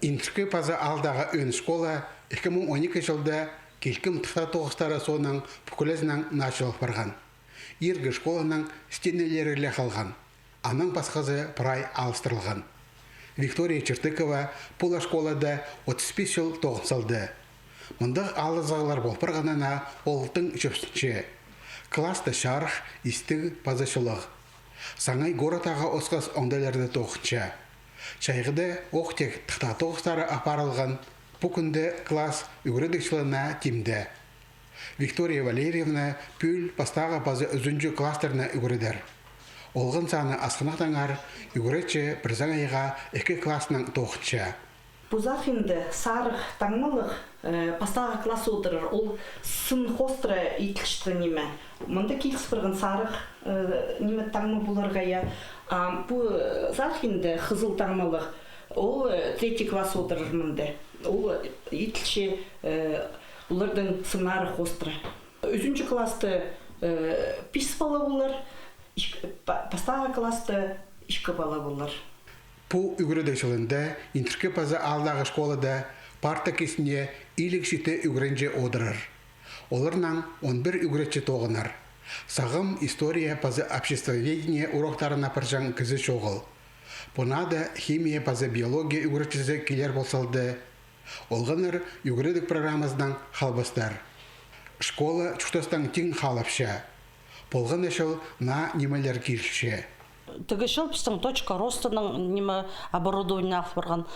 Интіркі паза алдағы өн школа 2012 жылда келкім тұқта тоғыстары соның бүкілізінің начылық барған. Ергі школаның стенелері қалған. Аның басқазы прай алыстырылған. Виктория Чертыкова пұла школада 35 жыл тоғынсалды. Мұндық алызағылар болпырғанына олтың жөпсінші. Класты шарх, истіг пазашылық. Саңай горатаға осқас оңдайларды тоғынша. Чайғыды оқтек тұқта тоғыстары апарылған. Бүкінді класс үгірідікшіліна тимді. Виктория Валерьевна пүл пастаға базы үзінжі кластерна үгірідер. Олғын саны асқынақтаңар үгіретші бірзан айға 2 классының тоғытша. Бұзақ енді сарық таңмалық пастаға класс отырыр. Ол сын хостра етілшті неме. Мұнда келіс біргін сарық неме таңмы бұларға. Бұл зақ енді қызыл таңмалық. Ол 3 класс отырыр мұнда. Ол етілші олардың сынары хостра. Үзінші класты 5 бала болар. Пастаға класты 2 бала болар. Бұл үгіреді жылында интіркі паза алдағы школада парта кесіне илік шеті үгірінже одырыр. Оларынан 11 үгіретші тоғынар. Сағым история паза обществоведение урақтарына паржан кізі шоғыл. Бұнада химия паза биология үгіретшісі келер болсалды. Олғаныр үгіредік программаздан қалбастар. Школа чүктастан тең қалапша. Болған әшіл на немелер келші. Тігішіл біздің точка ростының неме оборудование ақ барған.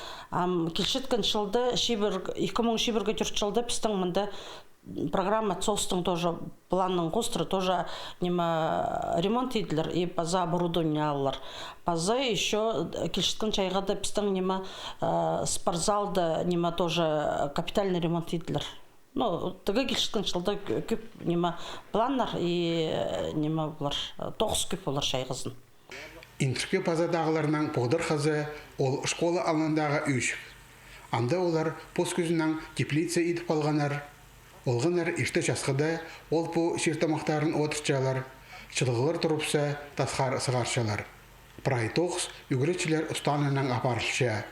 Келшеткен жылды 2004 жылды біздің мұнда программа ЦОСтың тоже планның қостыры тоже неме ремонт еділер и база оборудование алылар. База еще келшеткен чайғада біздің неме спортзалды неме тоже капитальный ремонт еділер. Тігі келшеткен жылда көп неме планнар и неме болар, 9 көп болар шайғызын. Интіркі пазадағыларынан поғдыр қазы ол школа алындағы үйшік. Анда олар пос көзінен теплиция едіп алғанар. Олғанар ішті жасқыда ол по шертамақтарын отырчалар. Шылғылар тұрыпса тасқар сығаршалар. Прай тоғыз үгіретшілер ұстанынан апарылша.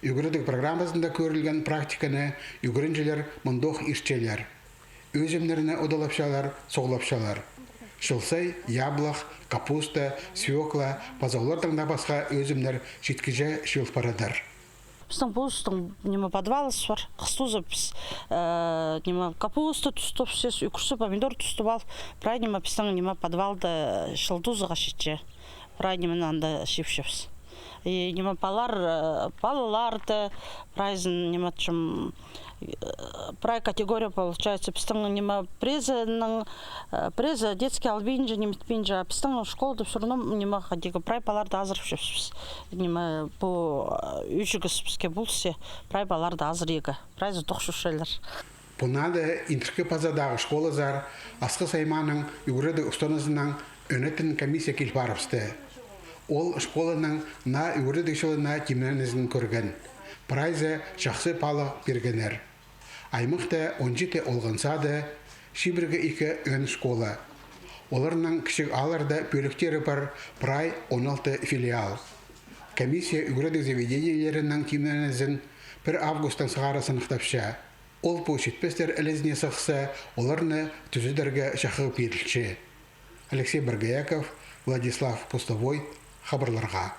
Үгіредік программасында көрілген практиканы үгірінжілер мұндоқ ішчелер. Өзімдеріне одалапшалар, соғлапшалар. Шылсай, яблақ, капуста, свекла, пазаулардың да басқа өзімдер жеткіже шыл парадар. Біздің бұлыстың неме подвалысы бар. Қыстузы біз неме капуста тұстып сес, үкірсі помидор тұстып ал. Прай неме біздің неме подвалды шылдузыға шетше. Прай немен анда шепшепс. И неме палаларды, прайзын неме чым прай категория получается. Біздің неме преза детский албинжа, неметпинжа. Біздің школада все равно неме қадегі прай паларды азыр шепшепс. Неме бұл үйшігіз бізге бұлсе, прай паларды азыр егі. Прайзы тоқшушайлар. Бұнады интіркі пазадағы школа зар, асқы сайманың үгіреді ұстанызынан өнетін комиссия келіп барыпсты. Ол школаның на үгіреді жылына темненізін көрген. Прайзы жақсы палы бергенер. Аймықта 17 олғансады, шибіргі 2 өн школа. Оларынан кішік аларда бөліктері бар прай 16 филиал. Комиссия үгіреді заведениелерінің темненізін 1 августан сығары сынықтапша. Ол бұл жетпестер әлізіне сықса, оларны түзідерге шақы берілші. Алексей Баргаяков, Владислав Пустовой, хабарларға.